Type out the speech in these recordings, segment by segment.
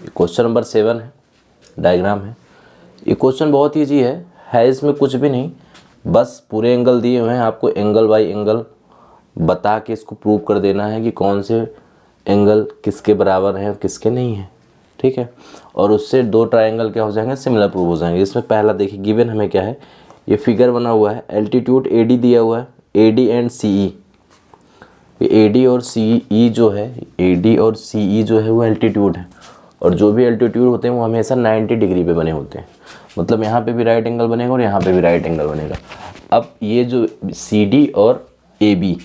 Question number 7 है, diagram है। ये क्वेश्चन बहुत ईजी है इसमें कुछ भी नहीं, बस पूरे एंगल दिए हुए हैं, आपको एंगल बाई एंगल बता के इसको प्रूव कर देना है कि कौन से एंगल किसके बराबर हैं और किसके नहीं हैं, ठीक है। और उससे दो ट्रायंगल क्या हो जाएंगे, सिमिलर प्रूव हो जाएंगे। इसमें पहला देखिए, गिवन हमें क्या है, ये फिगर बना हुआ है, एल्टीट्यूड AD दिया हुआ है, AD एंड CE। AD और CE जो है, AD और CE जो है वो एल्टीट्यूड है, और जो भी एल्टीट्यूड होते हैं वो हमेशा 90 डिग्री पे बने होते हैं। मतलब यहाँ पे भी राइट एंगल बनेगा और यहाँ पे भी राइट एंगल बनेगा। अब ये जो CD और AB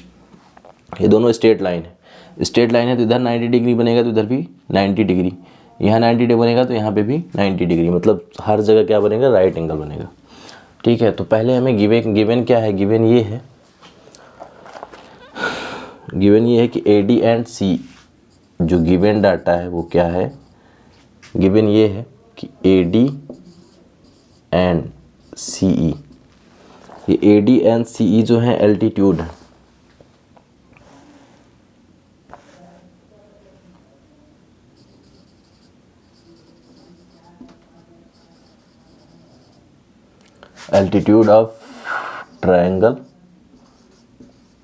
ये दोनों स्ट्रेट लाइन है, स्ट्रेट लाइन है तो इधर 90 डिग्री बनेगा तो इधर भी 90 डिग्री, यहाँ 90 डिग्री बनेगा तो यहाँ पे भी 90 डिग्री, मतलब हर जगह क्या बनेगा, राइट एंगल बनेगा, ठीक है। तो पहले हमें गिवन क्या है, गिवन ये है, गिवन ये है कि AD एंड C, जो गिवन डाटा है वो क्या है, गिवन ये है कि AD एंड CE, ये AD एंड CE जो है एल्टीट्यूड है, altitude of triangle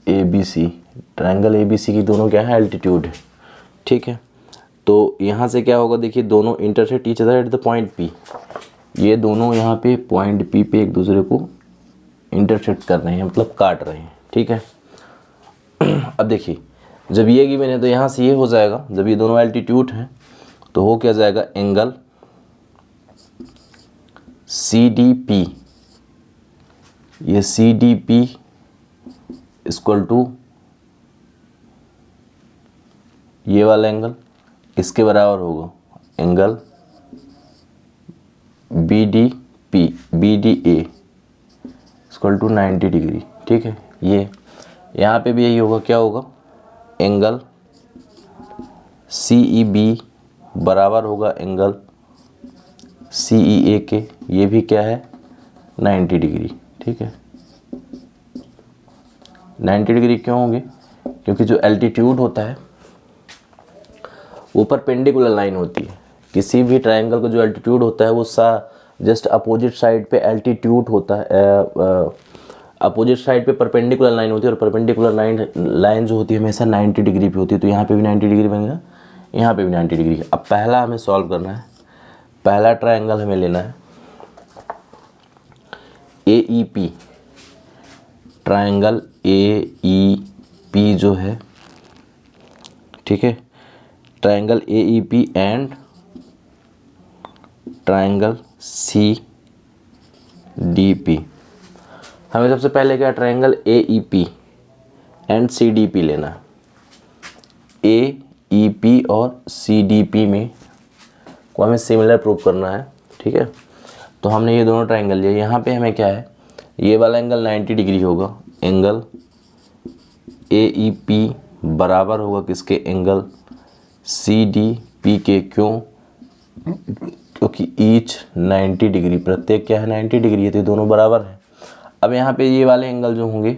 ABC, triangle ABC की दोनों क्या है, एल्टीट्यूड है, ठीक है। तो यहाँ से क्या होगा, देखिए दोनों intersect each other at the point P, ये दोनों यहाँ पे पॉइंट P पे एक दूसरे को इंटरसेक्ट कर रहे हैं, मतलब काट रहे हैं, ठीक है। अब देखिए जब ये गिवन है तो यहाँ से ये हो जाएगा, जब ये दोनों एल्टीट्यूड हैं तो हो क्या जाएगा, एंगल CDP, ये CDP इक्वल टू ये वाला एंगल इसके बराबर होगा angle BDA equal to 90 degree, ठीक है। ये यहाँ पे भी यही होगा, क्या होगा, एंगल CEB बराबर होगा एंगल CEA के, ये भी क्या है, 90 डिग्री, ठीक है। 90 डिग्री क्यों होंगे, क्योंकि जो एल्टीट्यूड होता है वो परपेंडिकुलर लाइन होती है। किसी भी ट्रायंगल का जो एल्टीट्यूड होता है वो जस्ट अपोजिट साइड पे एल्टीट्यूड होता है, अपोजिट साइड पे परपेंडिकुलर लाइन होती है, और परपेंडिकुलर लाइन जो होती है हमेशा 90 डिग्री पे होती है। तो यहाँ पे भी 90 डिग्री बनेगा, यहाँ पे भी 90 डिग्री। अब पहला हमें सॉल्व करना है, पहला ट्रायंगल हमें लेना है AEP, ट्रायंगल AEP जो है, ठीक है, triangle AEP and triangle CDP। हमें सबसे पहले क्या, ट्रायंगल AEP एंड CDP लेना है। AEP और CDP में को हमें सिमिलर प्रूव करना है, ठीक है। तो हमने ये दोनों ट्रायंगल लिए, यहाँ पे हमें क्या है, ये वाला एंगल 90 डिग्री होगा, एंगल AEP बराबर होगा किसके, एंगल CDP के, क्यों, क्योंकि ईच 90 डिग्री, प्रत्येक क्या है 90 डिग्री है, तो दोनों बराबर है। अब यहाँ पे ये वाले एंगल जो होंगे,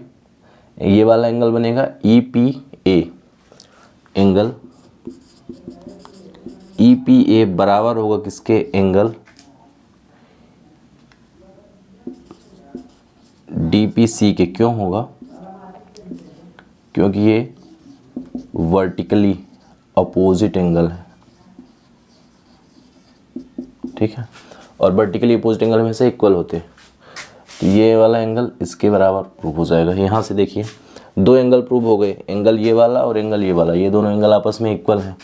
ये वाला एंगल बनेगा EPA, एंगल EPA बराबर होगा किसके, एंगल DPC के, क्यों होगा, क्योंकि ये वर्टिकली अपोजिट एंगल है, ठीक है। और वर्टिकली अपोजिट एंगल हमेशा इक्वल होते हैं, तो ये वाला एंगल इसके बराबर प्रूव हो जाएगा। यहाँ से देखिए दो एंगल प्रूव हो गए, एंगल ये वाला और एंगल ये वाला, ये दोनों एंगल आपस में इक्वल हैं।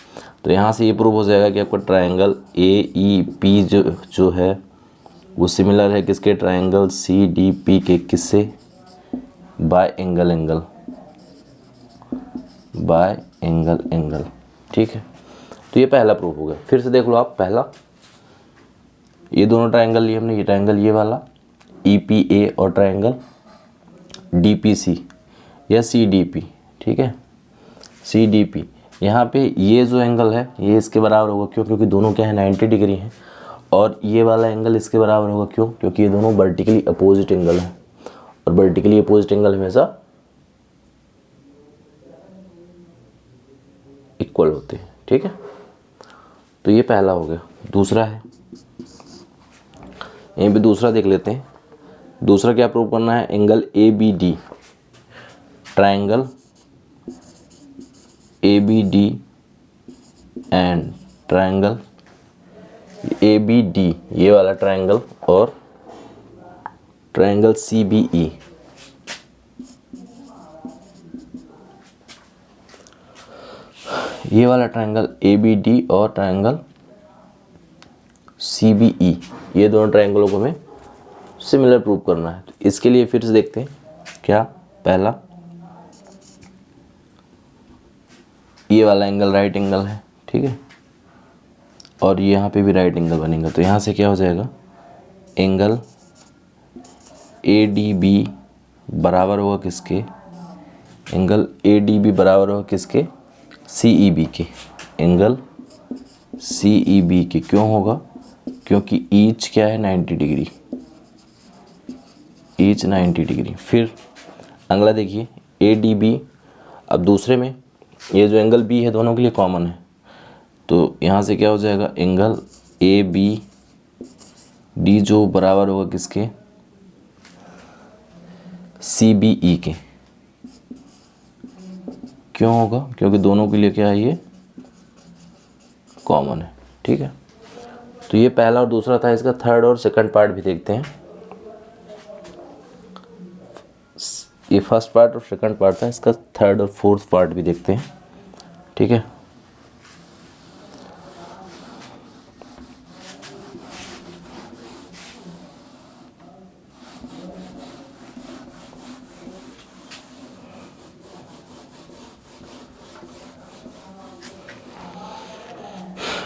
तो यहाँ से ये प्रूव हो जाएगा कि आपका ट्रायंगल AEP जो है वो सिमिलर है किसके, ट्रायंगल CDP के, किससे, बाय एंगल, बाय एंगल, ठीक है। तो ये पहला प्रूफ हो गया। फिर से देख लो आप, पहला ये दोनों ट्रायंगल लिए हमने, ये ट्रायंगल ये वाला EPA और ट्रायंगल DPC या CDP, ठीक है, CDP। यहाँ पे ये जो एंगल है ये इसके बराबर होगा, क्यों, क्योंकि दोनों क्या है 90 डिग्री हैं, और ये वाला एंगल इसके बराबर होगा, क्यों, क्योंकि ये दोनों वर्टिकली अपोजिट एंगल हैं, और वर्टिकली अपोजिट एंगल हमेशा इक्वल होते हैं, ठीक है। तो ये पहला हो गया। दूसरा है, यहीं पे दूसरा देख लेते हैं। दूसरा क्या प्रूव करना है, angle A B D, triangle A B D and triangle A B D, ये वाला ट्राइंगल, और ट्राइंगल सी बी ई। ये वाला ट्राइंगल ए बी डी और ट्राइंगल सी बी ई, ये दोनों ट्राइंगलों को हमें सिमिलर प्रूव करना है। तो इसके लिए फिर से देखते हैं क्या, पहला ये वाला एंगल राइट एंगल है, ठीक है, और यहाँ पे भी राइट एंगल बनेगा। तो यहाँ से क्या हो जाएगा, एंगल ए डी बी बराबर होगा किसके, एंगल ए डी बी बराबर होगा किसके, सी ई बी के, एंगल सी ई बी के। क्यों होगा, क्योंकि ईच क्या है 90 डिग्री, ईच 90 डिग्री। फिर अगला देखिए ए डी बी, अब दूसरे में ये जो एंगल बी है दोनों के लिए कॉमन है, तो यहाँ से क्या हो जाएगा, एंगल ए बी डी जो बराबर होगा किसके, सी बी ई के। क्यों होगा, क्योंकि दोनों के लिए क्या है, ये कॉमन है, ठीक है। तो ये पहला और दूसरा था। इसका थर्ड और सेकंड पार्ट भी देखते हैं। ये फर्स्ट पार्ट और सेकंड पार्ट था, इसका थर्ड और फोर्थ पार्ट भी देखते हैं, ठीक है।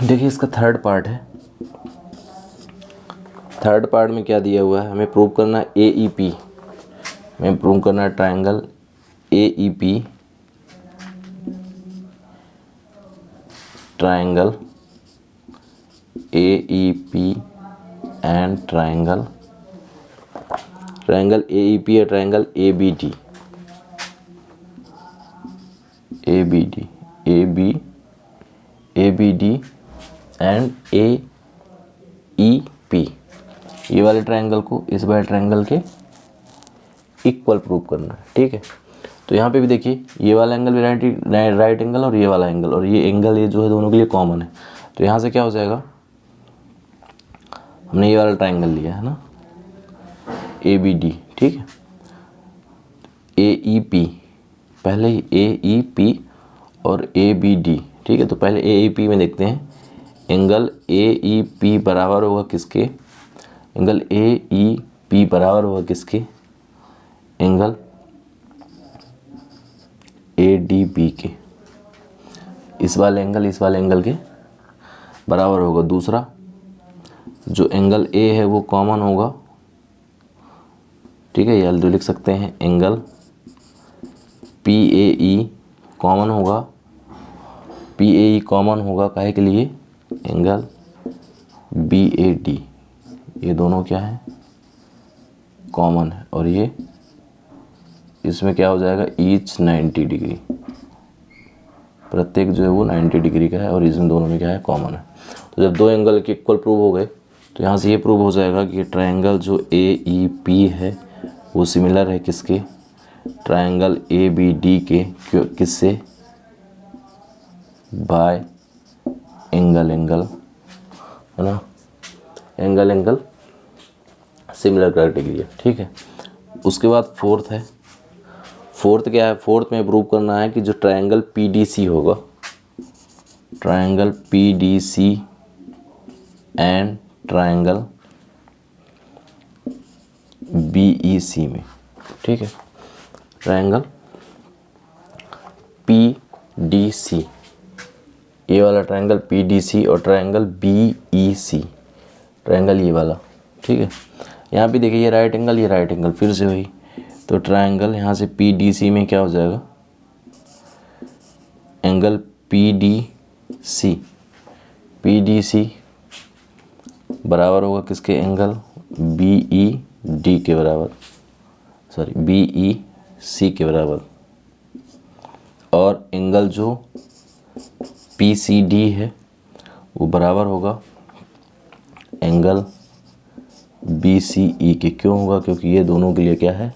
देखिए इसका थर्ड पार्ट है। थर्ड पार्ट में क्या दिया हुआ है, हमें प्रूव करना है ए ई पी, हमें प्रूव करना है triangle A E P, triangle A E P and triangle A E P और triangle A B D, A B D, A B D and A E P, ये वाले triangle को इस वाले triangle के इक्वल प्रूव करना है, ठीक है। तो यहाँ पे भी देखिए ये वाला एंगल भी राइट एंगल और ये वाला एंगल, और ये एंगल ये जो है दोनों के लिए कॉमन है। तो यहाँ से क्या हो जाएगा, हमने ये वाला ट्राइंगल लिया है ना, ए बी डी, ठीक है, ए ई पी, पहले ही ए ई पी और ए बी डी, ठीक है। तो पहले ए ई पी में देखते हैं, एंगल ए ई पी बराबर होगा किसके, एंगल ए ई पी बराबर होगा किसके, एंगल ए डी बी के। इस वाले एंगल के बराबर होगा। दूसरा जो एंगल ए है वो कॉमन होगा, ठीक है, ये लिख सकते हैं, angle P A E common होगा, पी ए ई कॉमन होगा काहे के लिए, एंगल बी ए डी, ये दोनों क्या है, कॉमन है, और ये इसमें क्या हो जाएगा, ईच 90 डिग्री, प्रत्येक जो है वो 90 डिग्री का है, और इसमें दोनों में क्या है, कॉमन है। तो जब दो एंगल के इक्वल प्रूव हो गए, तो यहाँ से ये प्रूव हो जाएगा कि ट्राइंगल जो ए ई पी है वो सिमिलर है किसके, ट्राइंगल ए बी डी के, किससे, बाय एंगल है ना, एंगल सिमिलर क्राइटेरिया, ठीक है। उसके बाद फोर्थ है। फोर्थ क्या है, फोर्थ में प्रूव करना है कि जो ट्राइंगल पी डी सी होगा, triangle P D C and triangle B E C में, ठीक है, ट्राइंगल पी डी सी, ये वाला ट्राइंगल पी डी सी और ट्राइंगल बी ई सी, ट्राइंगल ये वाला, ठीक है। यहाँ पे देखिए ये राइट एंगल फिर से वही, तो ट्राइंगल यहाँ से पी डी सी में क्या हो जाएगा, एंगल पी डी सी बराबर होगा किसके, एंगल बी ई डी के बराबर, सॉरी बी ई सी के बराबर, और एंगल जो पी सी डी है वो बराबर होगा एंगल BCE के। क्यों होगा? क्योंकि ये दोनों के लिए क्या है,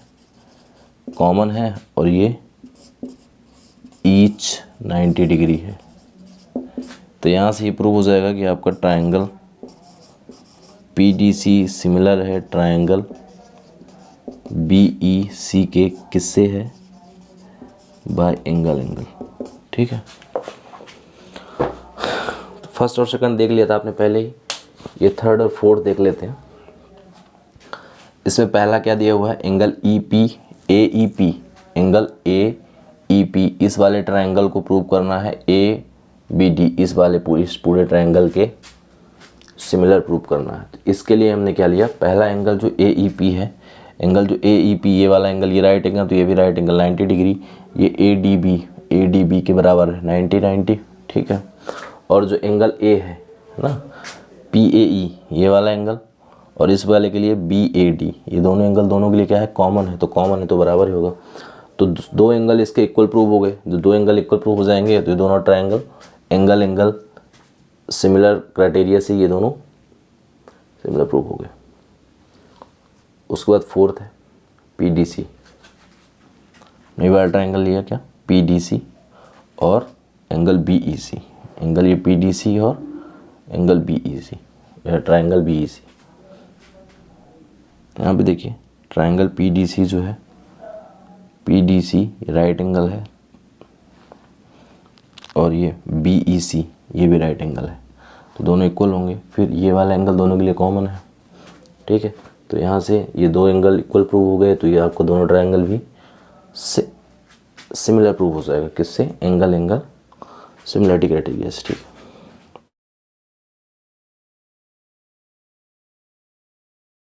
कॉमन है और ये ईच 90 डिग्री है। तो यहाँ से ये प्रूव हो जाएगा कि आपका ट्रायंगल PDC सिमिलर है ट्रायंगल BEC के किससे है, बाय एंगल। ठीक है, फर्स्ट और सेकंड देख लिया था आपने पहले ही, ये थर्ड और फोर्थ देख लेते हैं। इसमें पहला क्या दिया हुआ है, एंगल AEP, एंगल AEP इस वाले ट्रायंगल को प्रूव करना है, ABD इस पूरे ट्रायंगल के सिमिलर प्रूव करना है। तो इसके लिए हमने क्या लिया, पहला एंगल जो AEP है, एंगल जो AEP ये वाला एंगल, ये राइट एंगल तो ये भी राइट एंगल 90 डिग्री, ये ADB के बराबर है 90। ठीक है, और जो एंगल A है ना PAE ये वाला एंगल, और इस वाले के लिए BAD, ये दोनों एंगल दोनों के लिए क्या है, कॉमन है। तो कॉमन है तो बराबर ही होगा। तो दो एंगल इसके इक्वल प्रूव हो गए। जो दो एंगल इक्वल प्रूव हो जाएंगे तो ये दोनों ट्रायंगल एंगल सिमिलर क्राइटेरिया से ये दोनों सिमिलर प्रूव हो गए। उसके बाद फोर्थ है PDC, नई वाला ट्रायंगल लिया क्या, PDC और एंगल BEC, एंगल ये PDC और एंगल BEC, ट्रायंगल BEC। यहाँ पे देखिए ट्रायंगल PDC जो है, PDC राइट एंगल है और ये BEC ये भी राइट एंगल है, तो दोनों इक्वल होंगे। फिर ये वाला एंगल दोनों के लिए कॉमन है। ठीक है, तो यहाँ से ये दो एंगल इक्वल प्रूव हो गए, तो ये आपको दोनों ट्रायंगल भी सिमिलर प्रूव हो जाएगा। किससे, एंगल सिमिलरिटी क्राइटेरिया से। ठीक है।